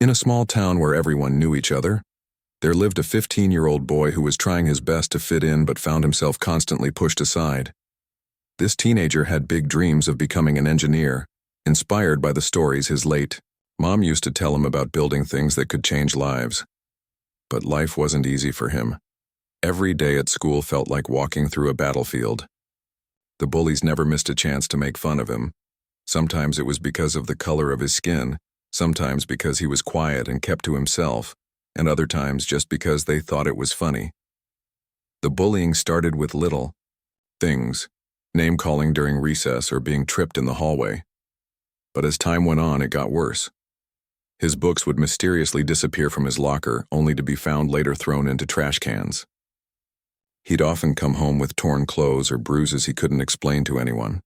In a small town where everyone knew each other, there lived a 15-year-old boy who was trying his best to fit in but found himself constantly pushed aside. This teenager had big dreams of becoming an engineer, inspired by the stories his late mom used to tell him about building things that could change lives. But life wasn't easy for him. Every day at school felt like walking through a battlefield. The bullies never missed a chance to make fun of him. Sometimes it was because of the color of his skin, sometimes because he was quiet and kept to himself, and other times just because they thought it was funny. The bullying started with little things, name-calling during recess or being tripped in the hallway. But as time went on, it got worse. His books would mysteriously disappear from his locker, only to be found later thrown into trash cans. He'd often come home with torn clothes or bruises he couldn't explain to anyone.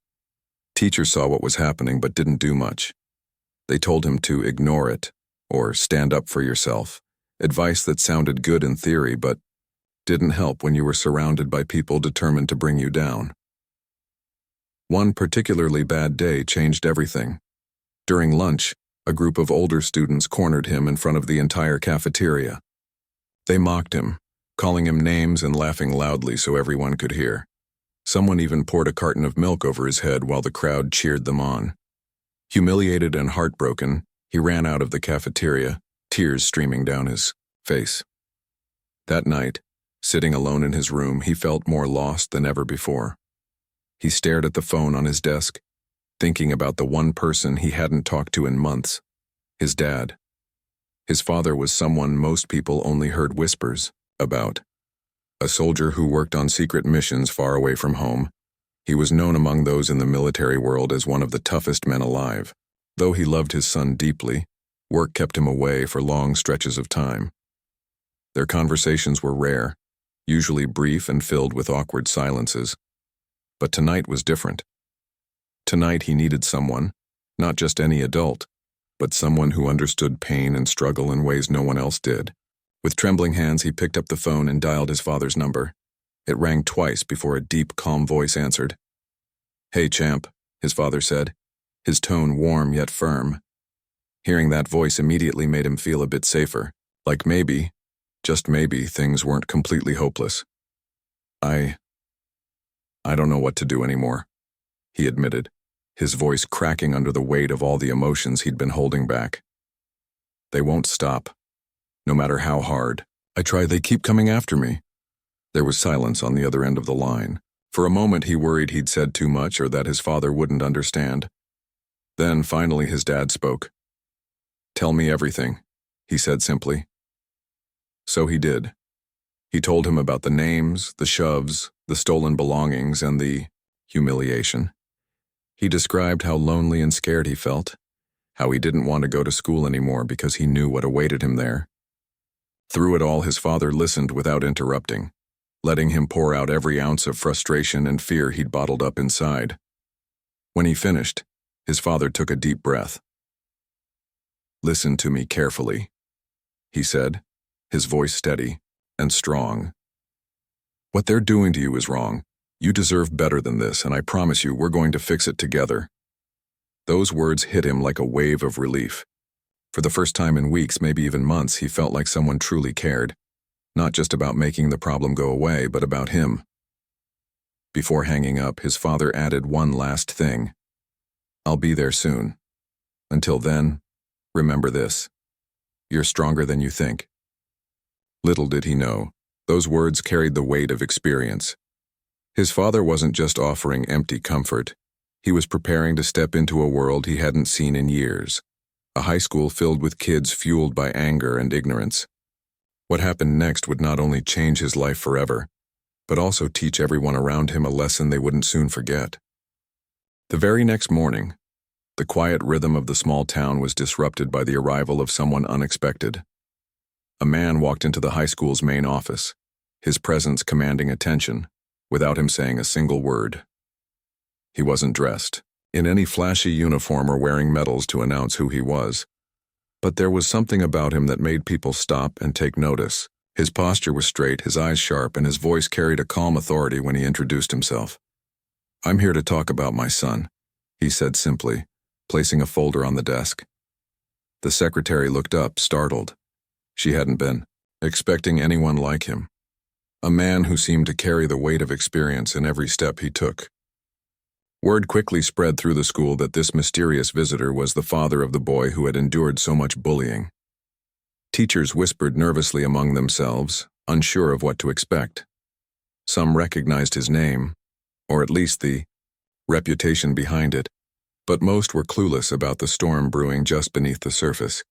Teachers saw what was happening but didn't do much. They told him to ignore it, or stand up for yourself, advice that sounded good in theory but didn't help when you were surrounded by people determined to bring you down. One particularly bad day changed everything. During lunch, a group of older students cornered him in front of the entire cafeteria. They mocked him, calling him names and laughing loudly so everyone could hear. Someone even poured a carton of milk over his head while the crowd cheered them on. Humiliated and heartbroken, he ran out of the cafeteria, tears streaming down his face. That night, sitting alone in his room, he felt more lost than ever before. He stared at the phone on his desk, thinking about the one person he hadn't talked to in months, his dad. His father was someone most people only heard whispers about. A soldier who worked on secret missions far away from home, he was known among those in the military world as one of the toughest men alive. Though he loved his son deeply, work kept him away for long stretches of time. Their conversations were rare, usually brief and filled with awkward silences. But tonight was different. Tonight he needed someone, not just any adult, but someone who understood pain and struggle in ways no one else did. With trembling hands, he picked up the phone and dialed his father's number. It rang twice before a deep, calm voice answered. "Hey, champ," his father said, his tone warm yet firm. Hearing that voice immediately made him feel a bit safer, like maybe, just maybe, things weren't completely hopeless. I don't know what to do anymore," he admitted, his voice cracking under the weight of all the emotions he'd been holding back. "They won't stop. No matter how hard I try, they keep coming after me." There was silence on the other end of the line. For a moment he worried he'd said too much or that his father wouldn't understand. Then finally his dad spoke. "Tell me everything," he said simply. So he did. He told him about the names, the shoves, the stolen belongings, and the humiliation. He described how lonely and scared he felt, how he didn't want to go to school anymore because he knew what awaited him there. Through it all, his father listened without interrupting, letting him pour out every ounce of frustration and fear he'd bottled up inside. When he finished, his father took a deep breath. "Listen to me carefully," he said, his voice steady and strong. "What they're doing to you is wrong. You deserve better than this, and I promise you we're going to fix it together." Those words hit him like a wave of relief. For the first time in weeks, maybe even months, he felt like someone truly cared, not just about making the problem go away, but about him. Before hanging up, his father added one last thing. "I'll be there soon. Until then, remember this. You're stronger than you think." Little did he know, those words carried the weight of experience. His father wasn't just offering empty comfort. He was preparing to step into a world he hadn't seen in years. A high school filled with kids fueled by anger and ignorance. What happened next would not only change his life forever, but also teach everyone around him a lesson they wouldn't soon forget. The very next morning, the quiet rhythm of the small town was disrupted by the arrival of someone unexpected. A man walked into the high school's main office, his presence commanding attention, without him saying a single word. He wasn't dressed in any flashy uniform or wearing medals to announce who he was. But there was something about him that made people stop and take notice. His posture was straight, his eyes sharp, and his voice carried a calm authority when he introduced himself. "I'm here to talk about my son," he said simply, placing a folder on the desk. The secretary looked up, startled. She hadn't been expecting anyone like him. A man who seemed to carry the weight of experience in every step he took. Word quickly spread through the school that this mysterious visitor was the father of the boy who had endured so much bullying. Teachers whispered nervously among themselves, unsure of what to expect. Some recognized his name, or at least the reputation behind it, but most were clueless about the storm brewing just beneath the surface.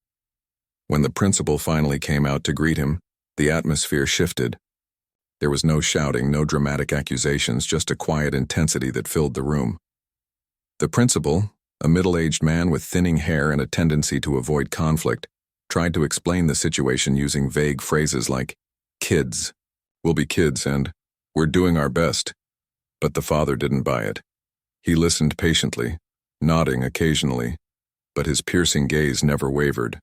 When the principal finally came out to greet him, the atmosphere shifted. There was no shouting, no dramatic accusations, just a quiet intensity that filled the room. The principal, a middle-aged man with thinning hair and a tendency to avoid conflict, tried to explain the situation using vague phrases like, "Kids, we'll be kids," and "we're doing our best." But the father didn't buy it. He listened patiently, nodding occasionally, but his piercing gaze never wavered.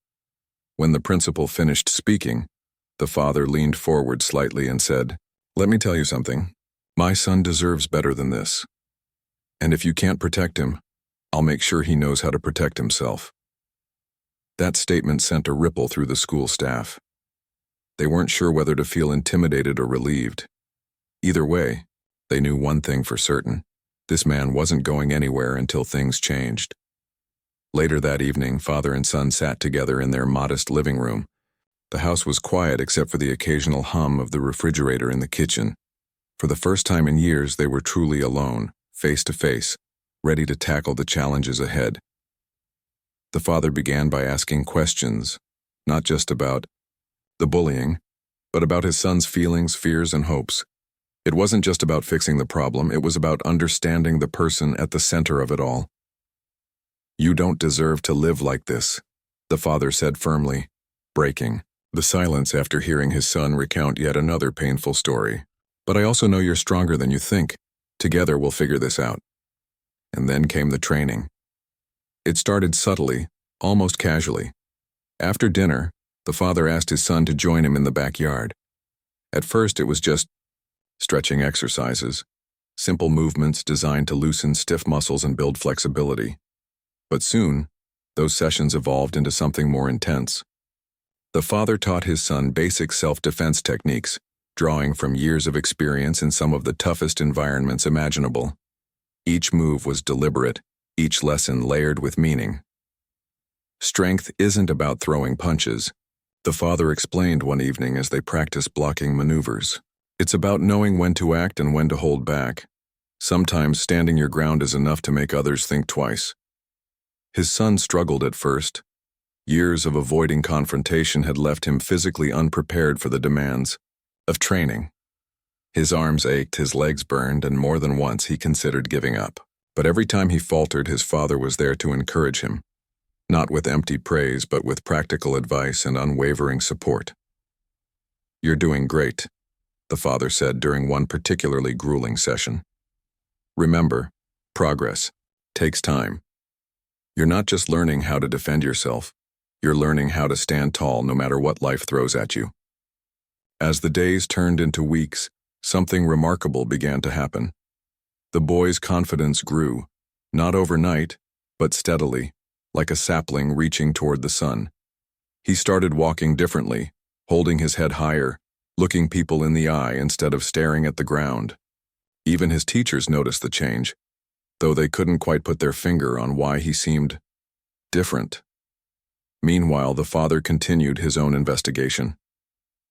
When the principal finished speaking, the father leaned forward slightly and said, "Let me tell you something. My son deserves better than this. And if you can't protect him, I'll make sure he knows how to protect himself." That statement sent a ripple through the school staff. They weren't sure whether to feel intimidated or relieved. Either way, they knew one thing for certain. This man wasn't going anywhere until things changed. Later that evening, father and son sat together in their modest living room. The house was quiet except for the occasional hum of the refrigerator in the kitchen. For the first time in years, they were truly alone, face to face, ready to tackle the challenges ahead. The father began by asking questions, not just about the bullying, but about his son's feelings, fears, and hopes. It wasn't just about fixing the problem, it was about understanding the person at the center of it all. "You don't deserve to live like this," the father said firmly, breaking the silence after hearing his son recount yet another painful story. "But I also know you're stronger than you think. Together we'll figure this out." And then came the training. It started subtly, almost casually. After dinner, the father asked his son to join him in the backyard. At first it was just stretching exercises, simple movements designed to loosen stiff muscles and build flexibility. But soon, those sessions evolved into something more intense. The father taught his son basic self-defense techniques, drawing from years of experience in some of the toughest environments imaginable. Each move was deliberate, each lesson layered with meaning. "Strength isn't about throwing punches," the father explained one evening as they practiced blocking maneuvers. "It's about knowing when to act and when to hold back. Sometimes standing your ground is enough to make others think twice." His son struggled at first. Years of avoiding confrontation had left him physically unprepared for the demands of training. His arms ached, his legs burned, and more than once he considered giving up. But every time he faltered, his father was there to encourage him, not with empty praise, but with practical advice and unwavering support. "You're doing great," the father said during one particularly grueling session. "Remember, progress takes time. You're not just learning how to defend yourself, you're learning how to stand tall no matter what life throws at you." As the days turned into weeks, something remarkable began to happen. The boy's confidence grew, not overnight, but steadily, like a sapling reaching toward the sun. He started walking differently, holding his head higher, looking people in the eye instead of staring at the ground. Even his teachers noticed the change, though they couldn't quite put their finger on why he seemed different. Meanwhile, the father continued his own investigation.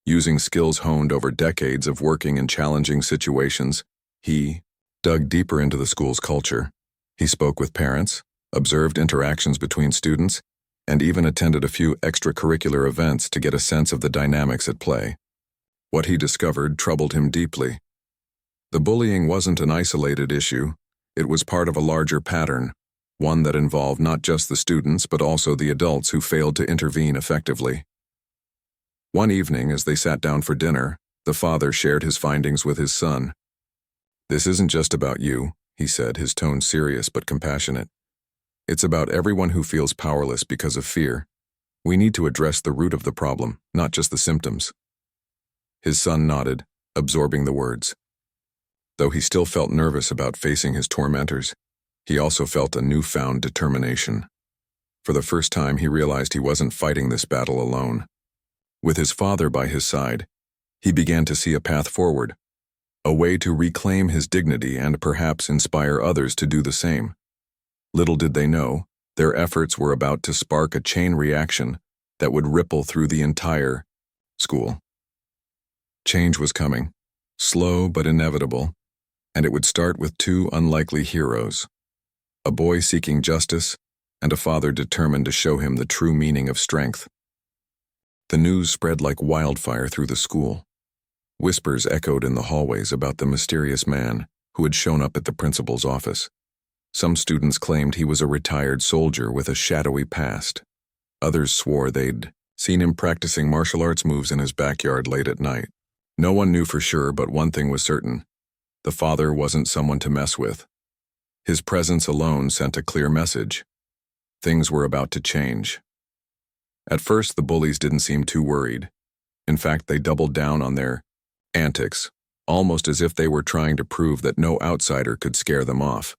Using skills honed over decades of working in challenging situations, he dug deeper into the school's culture. He spoke with parents, observed interactions between students, and even attended a few extracurricular events to get a sense of the dynamics at play. What he discovered troubled him deeply. The bullying wasn't an isolated issue. It was part of a larger pattern, one that involved not just the students but also the adults who failed to intervene effectively. One evening, as they sat down for dinner, the father shared his findings with his son. "This isn't just about you," he said, his tone serious but compassionate. "It's about everyone who feels powerless because of fear. We need to address the root of the problem, not just the symptoms." His son nodded, absorbing the words. Though he still felt nervous about facing his tormentors, he also felt a newfound determination. For the first time, he realized he wasn't fighting this battle alone. With his father by his side, he began to see a path forward, a way to reclaim his dignity and perhaps inspire others to do the same. Little did they know, their efforts were about to spark a chain reaction that would ripple through the entire school. Change was coming, slow but inevitable, and it would start with two unlikely heroes, a boy seeking justice and a father determined to show him the true meaning of strength. The news spread like wildfire through the school. Whispers echoed in the hallways about the mysterious man who had shown up at the principal's office. Some students claimed he was a retired soldier with a shadowy past. Others swore they'd seen him practicing martial arts moves in his backyard late at night. No one knew for sure, but one thing was certain. The father wasn't someone to mess with. His presence alone sent a clear message. Things were about to change. At first, the bullies didn't seem too worried. In fact, they doubled down on their antics, almost as if they were trying to prove that no outsider could scare them off.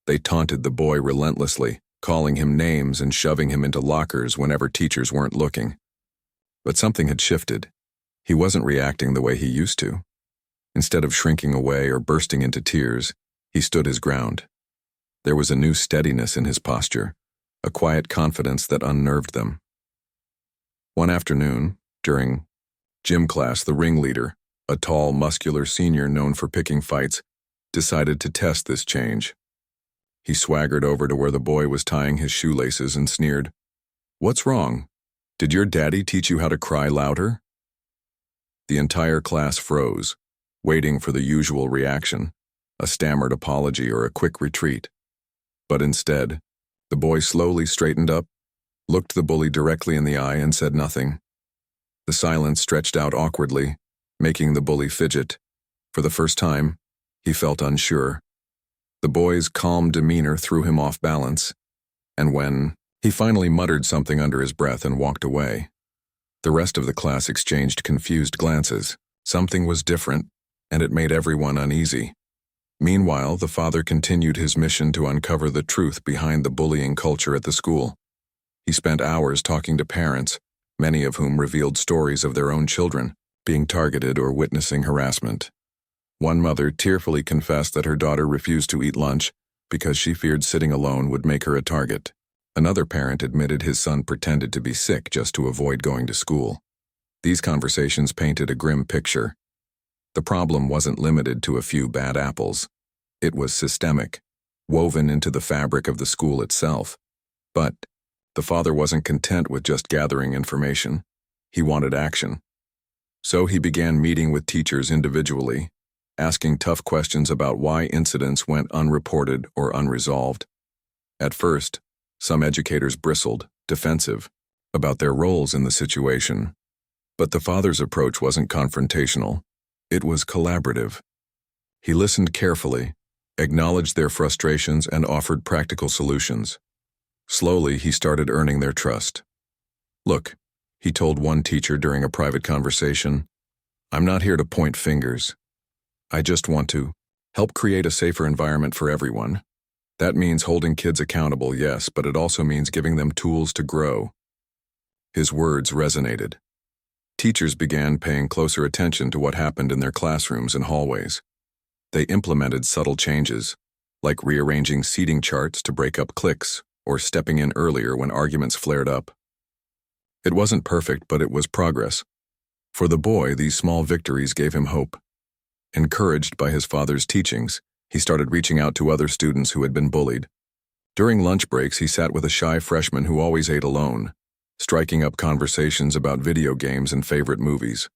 They taunted the boy relentlessly, calling him names and shoving him into lockers whenever teachers weren't looking. But something had shifted. He wasn't reacting the way he used to. Instead of shrinking away or bursting into tears, he stood his ground. There was a new steadiness in his posture, a quiet confidence that unnerved them. One afternoon, during gym class, the ringleader, a tall, muscular senior known for picking fights, decided to test this change. He swaggered over to where the boy was tying his shoelaces and sneered, "What's wrong? Did your daddy teach you how to cry louder?" The entire class froze, waiting for the usual reaction, a stammered apology or a quick retreat. But instead, the boy slowly straightened up, looked the bully directly in the eye and said nothing. The silence stretched out awkwardly, making the bully fidget. For the first time, he felt unsure. The boy's calm demeanor threw him off balance, and when he finally muttered something under his breath and walked away, the rest of the class exchanged confused glances. Something was different, and it made everyone uneasy. Meanwhile, the father continued his mission to uncover the truth behind the bullying culture at the school. He spent hours talking to parents, many of whom revealed stories of their own children being targeted or witnessing harassment. One mother tearfully confessed that her daughter refused to eat lunch because she feared sitting alone would make her a target. Another parent admitted his son pretended to be sick just to avoid going to school. These conversations painted a grim picture. The problem wasn't limited to a few bad apples. It was systemic, woven into the fabric of the school itself. But the father wasn't content with just gathering information. He wanted action. So he began meeting with teachers individually, asking tough questions about why incidents went unreported or unresolved. At first, some educators bristled, defensive, about their roles in the situation. But the father's approach wasn't confrontational. It was collaborative. He listened carefully, acknowledged their frustrations, and offered practical solutions. Slowly, he started earning their trust. "Look," he told one teacher during a private conversation, "I'm not here to point fingers. I just want to help create a safer environment for everyone. That means holding kids accountable, yes, but it also means giving them tools to grow." His words resonated. Teachers began paying closer attention to what happened in their classrooms and hallways. They implemented subtle changes, like rearranging seating charts to break up cliques or stepping in earlier when arguments flared up. It wasn't perfect, but it was progress. For the boy, these small victories gave him hope. Encouraged by his father's teachings, he started reaching out to other students who had been bullied. During lunch breaks, he sat with a shy freshman who always ate alone, striking up conversations about video games and favorite movies.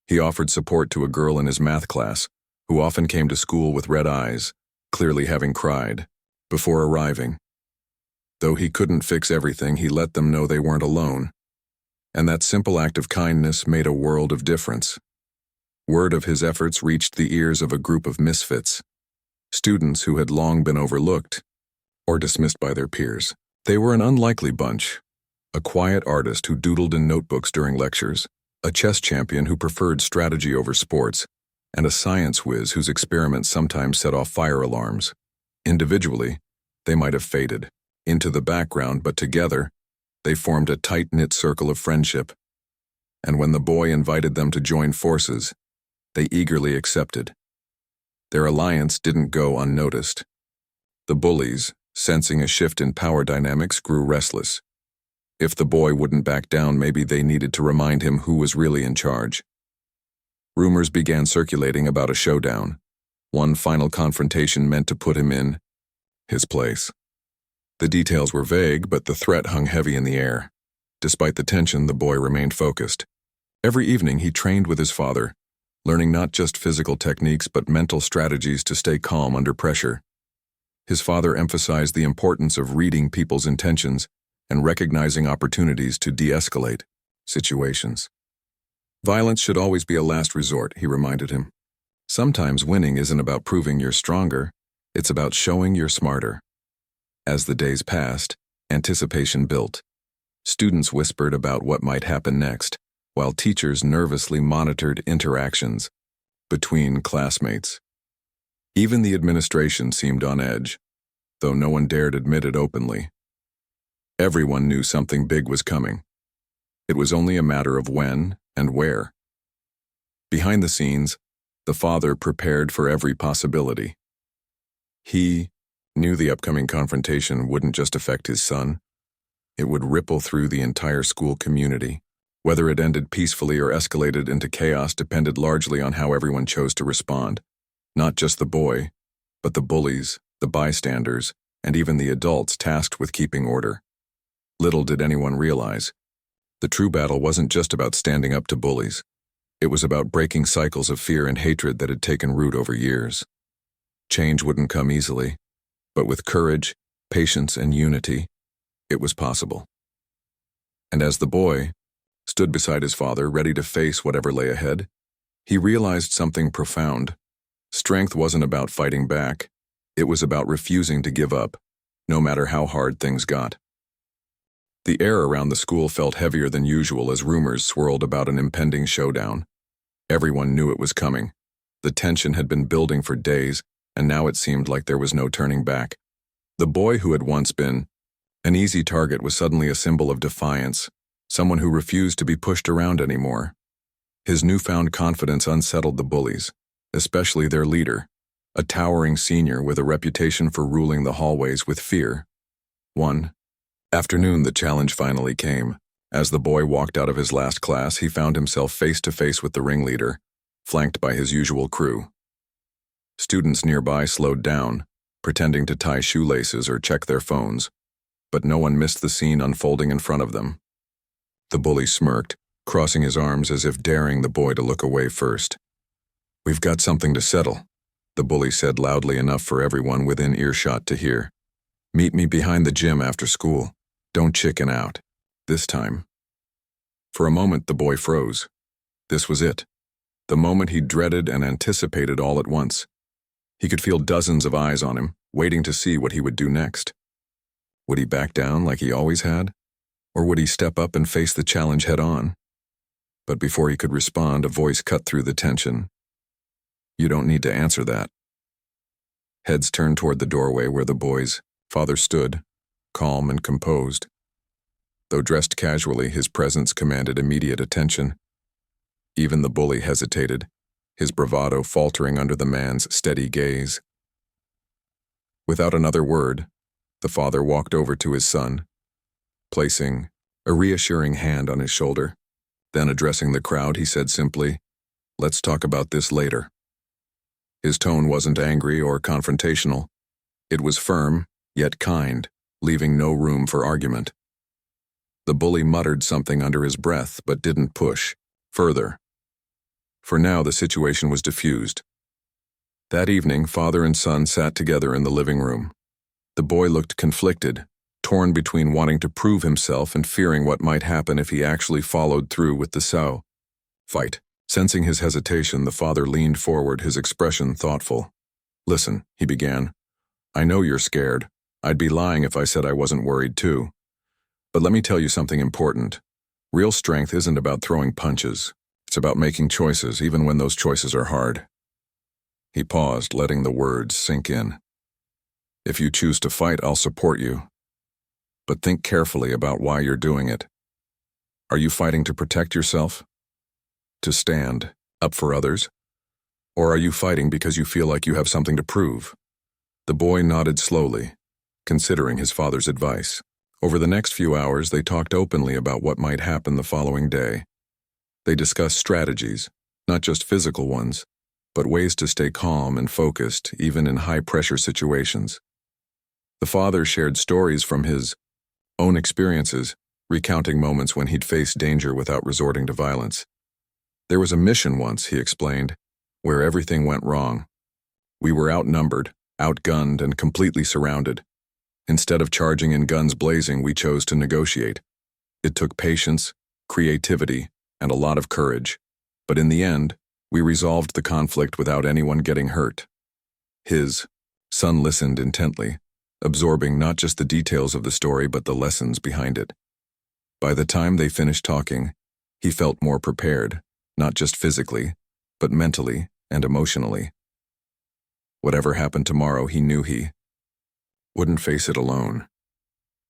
He offered support to a girl in his math class, who often came to school with red eyes, clearly having cried, before arriving. Though he couldn't fix everything, he let them know they weren't alone. And that simple act of kindness made a world of difference. Word of his efforts reached the ears of a group of misfits, students who had long been overlooked or dismissed by their peers. They were an unlikely bunch: a quiet artist who doodled in notebooks during lectures, a chess champion who preferred strategy over sports, and a science whiz whose experiments sometimes set off fire alarms. Individually, they might have faded. into the background, but together, they formed a tight-knit circle of friendship. And when the boy invited them to join forces, they eagerly accepted. Their alliance didn't go unnoticed. The bullies, sensing a shift in power dynamics, grew restless. If the boy wouldn't back down, maybe they needed to remind him who was really in charge. Rumors began circulating about a showdown, one final confrontation meant to put him in his place. The details were vague, but the threat hung heavy in the air. Despite the tension, the boy remained focused. Every evening he trained with his father, learning not just physical techniques but mental strategies to stay calm under pressure. His father emphasized the importance of reading people's intentions and recognizing opportunities to de-escalate situations. Violence should always be a last resort, he reminded him. Sometimes winning isn't about proving you're stronger, it's about showing you're smarter. As the days passed, anticipation built. Students whispered about what might happen next, while teachers nervously monitored interactions between classmates. Even the administration seemed on edge, though no one dared admit it openly. Everyone knew something big was coming. It was only a matter of when and where. Behind the scenes, the father prepared for every possibility. He knew the upcoming confrontation wouldn't just affect his son. It would ripple through the entire school community. Whether it ended peacefully or escalated into chaos depended largely on how everyone chose to respond. Not just the boy, but the bullies, the bystanders, and even the adults tasked with keeping order. Little did anyone realize, the true battle wasn't just about standing up to bullies. It was about breaking cycles of fear and hatred that had taken root over years. Change wouldn't come easily, but with courage, patience, and unity, it was possible. And as the boy stood beside his father, ready to face whatever lay ahead, he realized something profound. Strength wasn't about fighting back. It was about refusing to give up, no matter how hard things got. The air around the school felt heavier than usual as rumors swirled about an impending showdown. Everyone knew it was coming. The tension had been building for days, and now it seemed like there was no turning back. The boy who had once been an easy target was suddenly a symbol of defiance, someone who refused to be pushed around anymore. His newfound confidence unsettled the bullies, especially their leader, a towering senior with a reputation for ruling the hallways with fear. One afternoon, the challenge finally came. As the boy walked out of his last class, he found himself face to face with the ringleader, flanked by his usual crew. Students nearby slowed down, pretending to tie shoelaces or check their phones, but no one missed the scene unfolding in front of them. The bully smirked, crossing his arms as if daring the boy to look away first. "We've got something to settle," the bully said loudly enough for everyone within earshot to hear. "Meet me behind the gym after school. Don't chicken out. This time." For a moment, the boy froze. This was it. The moment he dreaded and anticipated all at once. He could feel dozens of eyes on him, waiting to see what he would do next. Would he back down like he always had? Or would he step up and face the challenge head-on? But before he could respond, a voice cut through the tension. "You don't need to answer that." Heads turned toward the doorway where the boy's father stood, calm and composed. Though dressed casually, his presence commanded immediate attention. Even the bully hesitated, his bravado faltering under the man's steady gaze. Without another word, the father walked over to his son, placing a reassuring hand on his shoulder. Then, addressing the crowd, he said simply, "Let's talk about this later." His tone wasn't angry or confrontational. It was firm, yet kind, leaving no room for argument. The bully muttered something under his breath, but didn't push further. For now, the situation was diffused. That evening, father and son sat together in the living room. The boy looked conflicted, torn between wanting to prove himself and fearing what might happen if he actually followed through with the fight. Sensing his hesitation, the father leaned forward, his expression thoughtful. "Listen," he began. "I know you're scared. I'd be lying if I said I wasn't worried too. But let me tell you something important. Real strength isn't about throwing punches. It's about making choices, even when those choices are hard." He paused, letting the words sink in. "If you choose to fight, I'll support you. but think carefully about why you're doing it. Are you fighting to protect yourself? To stand up for others? Or are you fighting because you feel like you have something to prove? The boy nodded slowly, considering his father's advice. Over the next few hours, they talked openly about what might happen the following day. They discussed strategies, not just physical ones, but ways to stay calm and focused even in high-pressure situations. The father shared stories from his own experiences, recounting moments when he'd faced danger without resorting to violence. There was a mission once, he explained, where everything went wrong. We were outnumbered, outgunned, and completely surrounded. Instead of charging in guns blazing, we chose to negotiate. It took patience, creativity, and a lot of courage. But in the end, we resolved the conflict without anyone getting hurt. His son listened intently, absorbing not just the details of the story but the lessons behind it. By the time they finished talking, he felt more prepared, not just physically, but mentally and emotionally. Whatever happened tomorrow, he knew he wouldn't face it alone.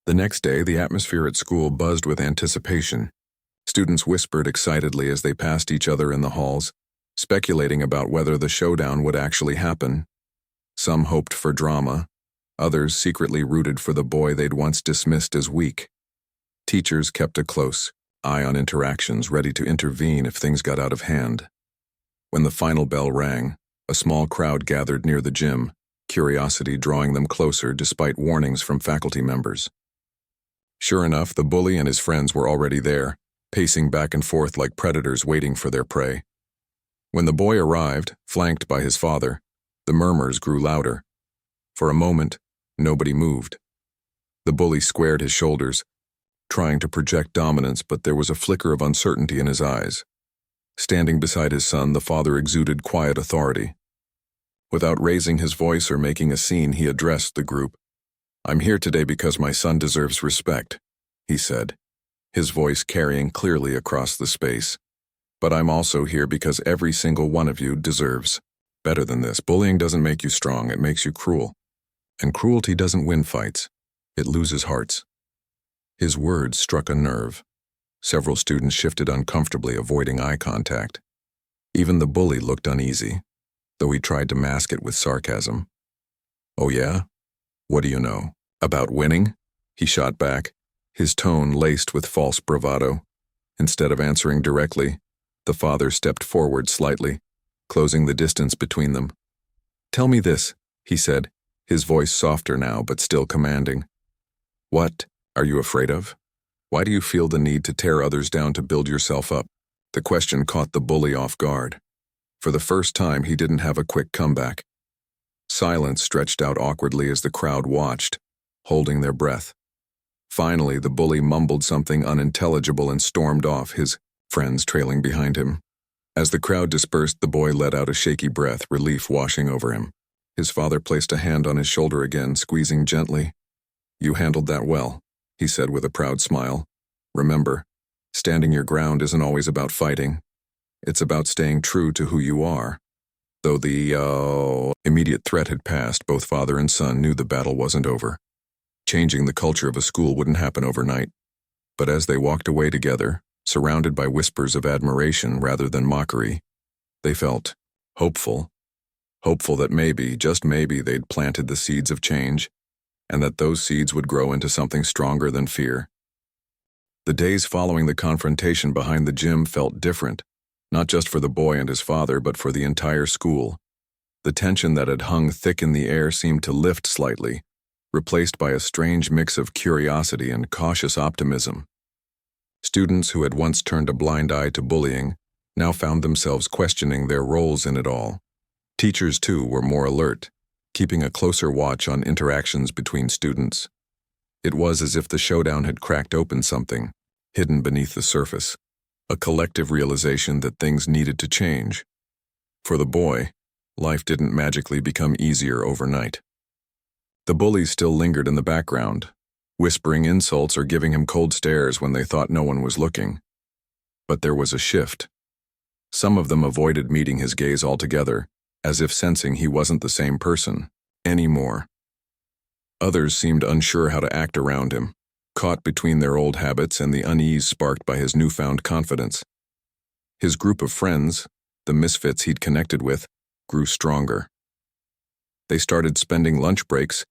The next day, the atmosphere at school buzzed with anticipation. Students whispered excitedly as they passed each other in the halls, speculating about whether the showdown would actually happen. Some hoped for drama, others secretly rooted for the boy they'd once dismissed as weak. Teachers kept a close eye on interactions, ready to intervene if things got out of hand. When the final bell rang, a small crowd gathered near the gym, curiosity drawing them closer despite warnings from faculty members. Sure enough, the bully and his friends were already there, pacing back and forth like predators waiting for their prey. When the boy arrived, flanked by his father, the murmurs grew louder. For a moment, nobody moved. The bully squared his shoulders, trying to project dominance, but there was a flicker of uncertainty in his eyes. Standing beside his son, the father exuded quiet authority. Without raising his voice or making a scene, he addressed the group. "I'm here today because my son deserves respect," he said, his voice carrying clearly across the space. "But I'm also here because every single one of you deserves better than this. Bullying doesn't make you strong, it makes you cruel. And cruelty doesn't win fights, it loses hearts." His words struck a nerve. Several students shifted uncomfortably, avoiding eye contact. Even the bully looked uneasy, though he tried to mask it with sarcasm. "Oh yeah? What do you know? About winning?" he shot back, his tone laced with false bravado. Instead of answering directly, the father stepped forward slightly, closing the distance between them. "Tell me this," he said, his voice softer now but still commanding. "What are you afraid of? Why do you feel the need to tear others down to build yourself up?" The question caught the bully off guard. For the first time, he didn't have a quick comeback. Silence stretched out awkwardly as the crowd watched, holding their breath. Finally, the bully mumbled something unintelligible and stormed off, his friends trailing behind him. As the crowd dispersed, the boy let out a shaky breath, relief washing over him. His father placed a hand on his shoulder again, squeezing gently. "You handled that well," he said with a proud smile. "Remember, standing your ground isn't always about fighting. It's about staying true to who you are." Though the immediate threat had passed, both father and son knew the battle wasn't over. Changing the culture of a school wouldn't happen overnight. But as they walked away together, surrounded by whispers of admiration rather than mockery, they felt hopeful. Hopeful that maybe, just maybe, they'd planted the seeds of change, and that those seeds would grow into something stronger than fear. The days following the confrontation behind the gym felt different, not just for the boy and his father, but for the entire school. The tension that had hung thick in the air seemed to lift slightly, replaced by a strange mix of curiosity and cautious optimism. Students who had once turned a blind eye to bullying now found themselves questioning their roles in it all. Teachers, too, were more alert, keeping a closer watch on interactions between students. It was as if the showdown had cracked open something, hidden beneath the surface, a collective realization that things needed to change. For the boy, life didn't magically become easier overnight. The bullies still lingered in the background, whispering insults or giving him cold stares when they thought no one was looking. But there was a shift. Some of them avoided meeting his gaze altogether, as if sensing he wasn't the same person anymore. Others seemed unsure how to act around him, caught between their old habits and the unease sparked by his newfound confidence. His group of friends, the misfits he'd connected with, grew stronger. They started spending lunch breaks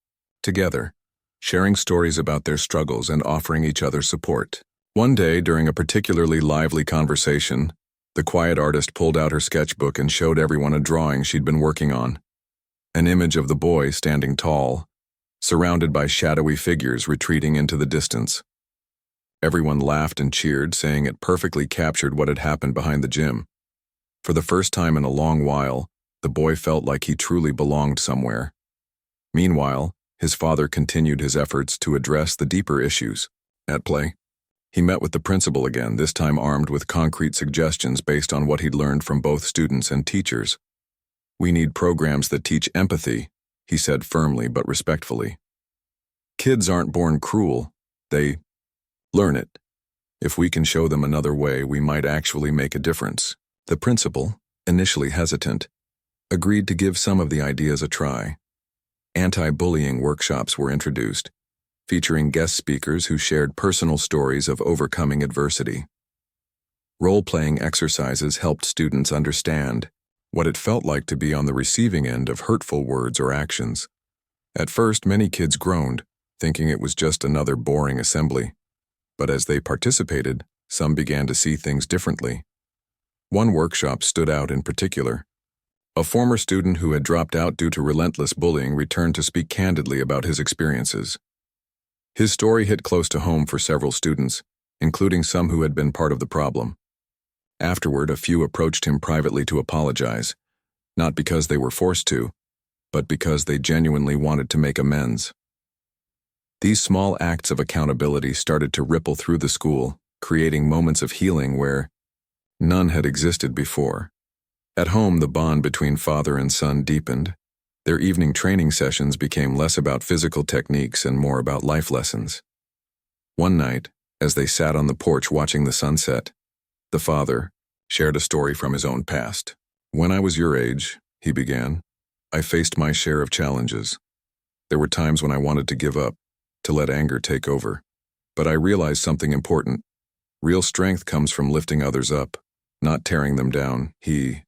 together, sharing stories about their struggles and offering each other support. One day, during a particularly lively conversation, the quiet artist pulled out her sketchbook and showed everyone a drawing she'd been working on. An image of the boy standing tall, surrounded by shadowy figures retreating into the distance. Everyone laughed and cheered, saying it perfectly captured what had happened behind the gym. For the first time in a long while, the boy felt like he truly belonged somewhere. Meanwhile, his father continued his efforts to address the deeper issues at play. He met with the principal again, this time armed with concrete suggestions based on what he'd learned from both students and teachers. "We need programs that teach empathy," he said firmly but respectfully. "Kids aren't born cruel, they learn it. If we can show them another way, we might actually make a difference." The principal, initially hesitant, agreed to give some of the ideas a try. Anti-bullying workshops were introduced, featuring guest speakers who shared personal stories of overcoming adversity. Role-playing exercises helped students understand what it felt like to be on the receiving end of hurtful words or actions. At first, many kids groaned, thinking it was just another boring assembly. But as they participated, some began to see things differently. One workshop stood out in particular. A former student who had dropped out due to relentless bullying returned to speak candidly about his experiences. His story hit close to home for several students, including some who had been part of the problem. Afterward, a few approached him privately to apologize, not because they were forced to, but because they genuinely wanted to make amends. These small acts of accountability started to ripple through the school, creating moments of healing where none had existed before. At home, the bond between father and son deepened. Their evening training sessions became less about physical techniques and more about life lessons. One night, as they sat on the porch watching the sunset, the father shared a story from his own past. "When I was your age," he began, "I faced my share of challenges. There were times when I wanted to give up, to let anger take over. But I realized something important. Real strength comes from lifting others up, not tearing them down." He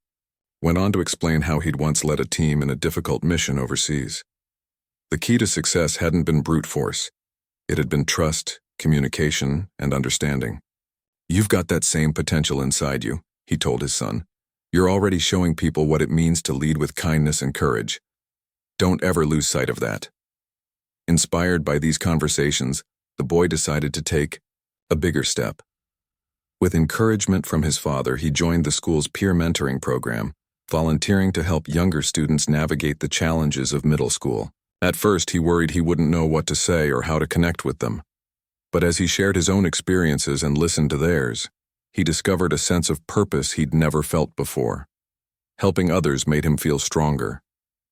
went on to explain how he'd once led a team in a difficult mission overseas. The key to success hadn't been brute force. It had been trust, communication, and understanding. "You've got that same potential inside you," he told his son. "You're already showing people what it means to lead with kindness and courage. Don't ever lose sight of that." Inspired by these conversations, the boy decided to take a bigger step. With encouragement from his father, he joined the school's peer mentoring program, volunteering to help younger students navigate the challenges of middle school. At first, he worried he wouldn't know what to say or how to connect with them. But as he shared his own experiences and listened to theirs, he discovered a sense of purpose he'd never felt before. Helping others made him feel stronger,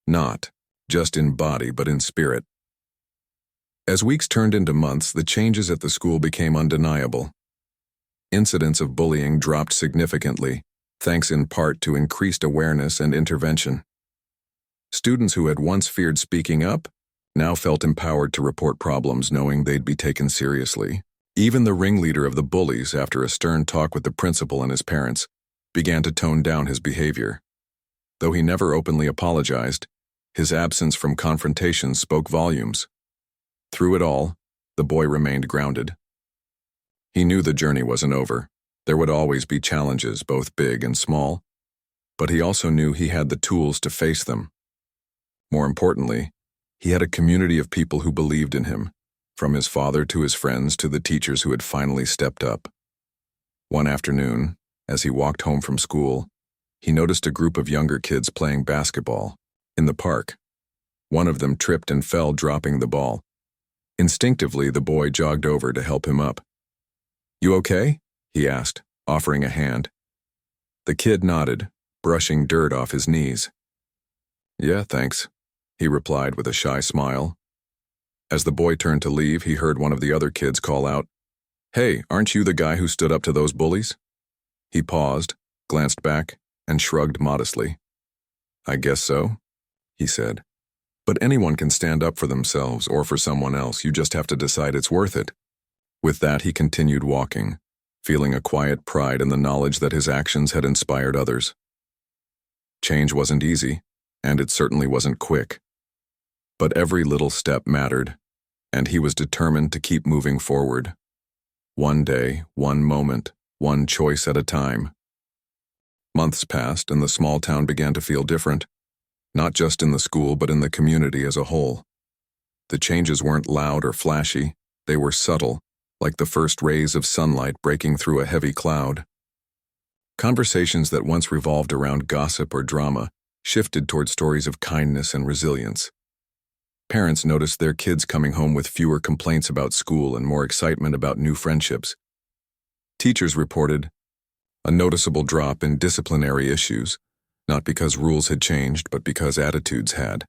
not just in body but in spirit. As weeks turned into months, the changes at the school became undeniable. Incidents of bullying dropped significantly, thanks in part to increased awareness and intervention. Students who had once feared speaking up now felt empowered to report problems knowing they'd be taken seriously. Even the ringleader of the bullies, after a stern talk with the principal and his parents, began to tone down his behavior. Though he never openly apologized, his absence from confrontations spoke volumes. Through it all, the boy remained grounded. He knew the journey wasn't over. There would always be challenges, both big and small, but he also knew he had the tools to face them. More importantly, he had a community of people who believed in him, from his father to his friends to the teachers who had finally stepped up. One afternoon, as he walked home from school, he noticed a group of younger kids playing basketball in the park. One of them tripped and fell, dropping the ball. Instinctively, the boy jogged over to help him up. "You okay?" he asked, offering a hand. The kid nodded, brushing dirt off his knees. "Yeah, thanks," he replied with a shy smile. As the boy turned to leave, he heard one of the other kids call out, "Hey, aren't you the guy who stood up to those bullies?" He paused, glanced back, and shrugged modestly. "I guess so," he said. "But anyone can stand up for themselves or for someone else. You just have to decide it's worth it." With that, he continued walking, feeling a quiet pride in the knowledge that his actions had inspired others. Change wasn't easy, and it certainly wasn't quick. But every little step mattered, and he was determined to keep moving forward. One day, one moment, one choice at a time. Months passed, and the small town began to feel different, not just in the school but in the community as a whole. The changes weren't loud or flashy, they were subtle, like the first rays of sunlight breaking through a heavy cloud. Conversations that once revolved around gossip or drama shifted toward stories of kindness and resilience. Parents noticed their kids coming home with fewer complaints about school and more excitement about new friendships. Teachers reported a noticeable drop in disciplinary issues, not because rules had changed, but because attitudes had.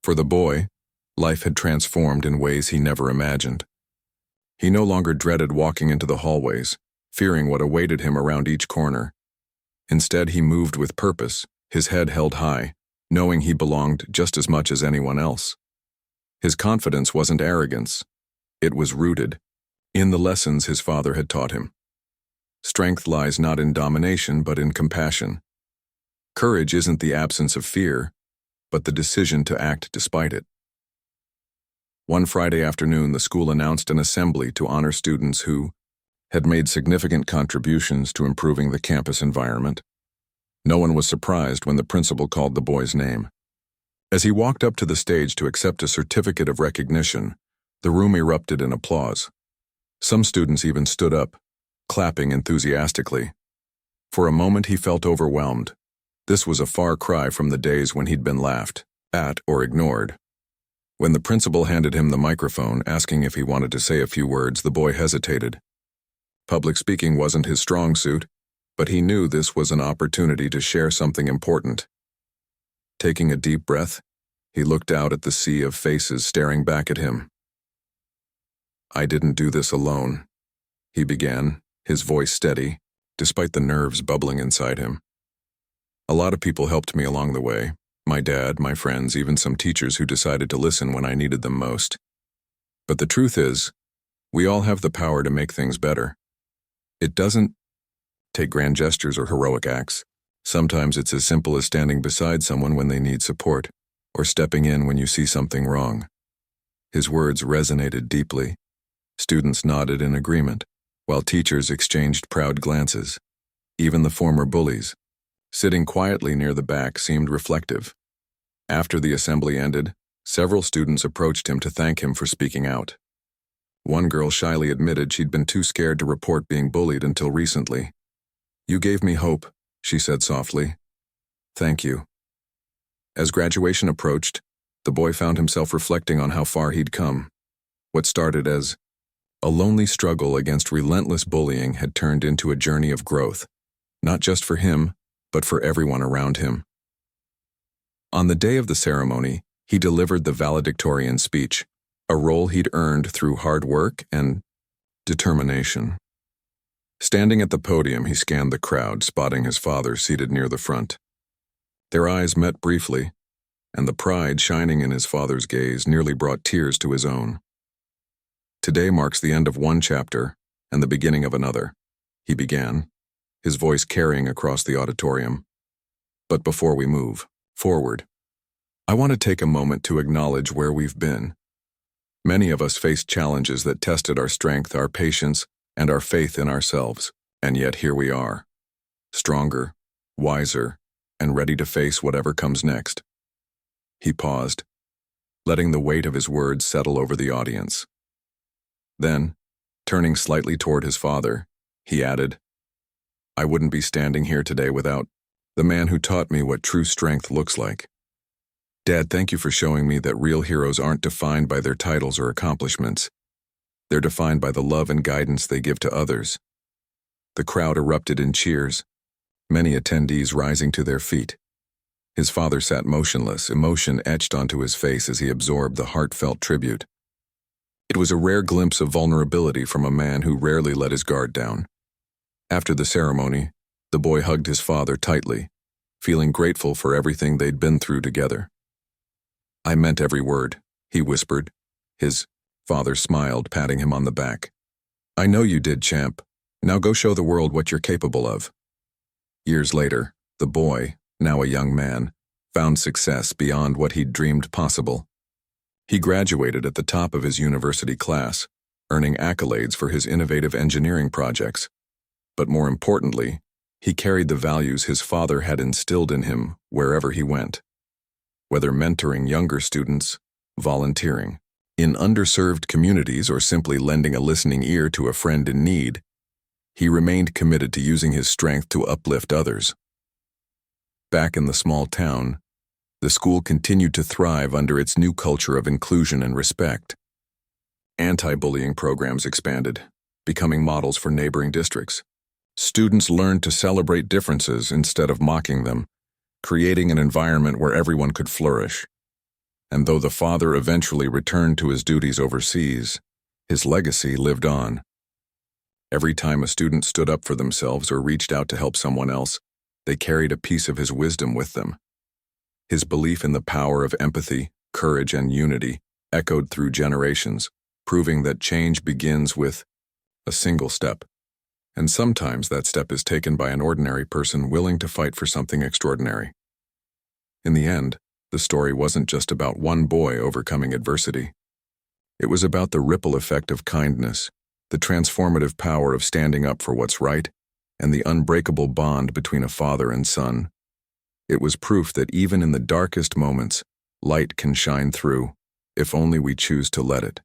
For the boy, life had transformed in ways he never imagined. He no longer dreaded walking into the hallways, fearing what awaited him around each corner. Instead, he moved with purpose, his head held high, knowing he belonged just as much as anyone else. His confidence wasn't arrogance. It was rooted in the lessons his father had taught him. Strength lies not in domination, but in compassion. Courage isn't the absence of fear, but the decision to act despite it. One Friday afternoon, the school announced an assembly to honor students who had made significant contributions to improving the campus environment. No one was surprised when the principal called the boy's name. As he walked up to the stage to accept a certificate of recognition, the room erupted in applause. Some students even stood up, clapping enthusiastically. For a moment he felt overwhelmed. This was a far cry from the days when he'd been laughed at or ignored. When the principal handed him the microphone, asking if he wanted to say a few words, the boy hesitated. Public speaking wasn't his strong suit, but he knew this was an opportunity to share something important. Taking a deep breath, he looked out at the sea of faces staring back at him. "I didn't do this alone," he began, his voice steady, despite the nerves bubbling inside him. "A lot of people helped me along the way. My dad, my friends, even some teachers who decided to listen when I needed them most. But the truth is, we all have the power to make things better. It doesn't take grand gestures or heroic acts. Sometimes it's as simple as standing beside someone when they need support, or stepping in when you see something wrong." His words resonated deeply. Students nodded in agreement, while teachers exchanged proud glances. Even the former bullies, sitting quietly near the back, seemed reflective. After the assembly ended, several students approached him to thank him for speaking out. One girl shyly admitted she'd been too scared to report being bullied until recently. "You gave me hope," she said softly. "Thank you." As graduation approached, the boy found himself reflecting on how far he'd come. What started as a lonely struggle against relentless bullying had turned into a journey of growth, not just for him, but for everyone around him. On the day of the ceremony, he delivered the valedictorian speech, a role he'd earned through hard work and determination. Standing at the podium, he scanned the crowd, spotting his father seated near the front. Their eyes met briefly, and the pride shining in his father's gaze nearly brought tears to his own. "Today marks the end of one chapter and the beginning of another," he began, his voice carrying across the auditorium. "But before we move forward, I want to take a moment to acknowledge where we've been. Many of us faced challenges that tested our strength, our patience, and our faith in ourselves, and yet here we are, stronger, wiser, and ready to face whatever comes next." He paused, letting the weight of his words settle over the audience. Then, turning slightly toward his father, he added, "I wouldn't be standing here today without the man who taught me what true strength looks like. Dad, thank you for showing me that real heroes aren't defined by their titles or accomplishments. They're defined by the love and guidance they give to others." The crowd erupted in cheers, many attendees rising to their feet. His father sat motionless, emotion etched onto his face as he absorbed the heartfelt tribute. It was a rare glimpse of vulnerability from a man who rarely let his guard down. After the ceremony, the boy hugged his father tightly, feeling grateful for everything they'd been through together. "I meant every word," he whispered. His father smiled, patting him on the back. I know you did, champ. Now go show the world what you're capable of. Years later, the boy, now a young man, found success beyond what he'd dreamed possible. He graduated at the top of his university class, earning accolades for his innovative engineering projects. But more importantly, he carried the values his father had instilled in him wherever he went. Whether mentoring younger students, volunteering in underserved communities, or simply lending a listening ear to a friend in need, he remained committed to using his strength to uplift others. Back in the small town, the school continued to thrive under its new culture of inclusion and respect. Anti-bullying programs expanded, becoming models for neighboring districts. Students learned to celebrate differences instead of mocking them, creating an environment where everyone could flourish. And though the father eventually returned to his duties overseas, his legacy lived on. Every time a student stood up for themselves or reached out to help someone else, they carried a piece of his wisdom with them. His belief in the power of empathy, courage, and unity echoed through generations, proving that change begins with a single step. And sometimes that step is taken by an ordinary person willing to fight for something extraordinary. In the end, the story wasn't just about one boy overcoming adversity. It was about the ripple effect of kindness, the transformative power of standing up for what's right, and the unbreakable bond between a father and son. It was proof that even in the darkest moments, light can shine through, if only we choose to let it.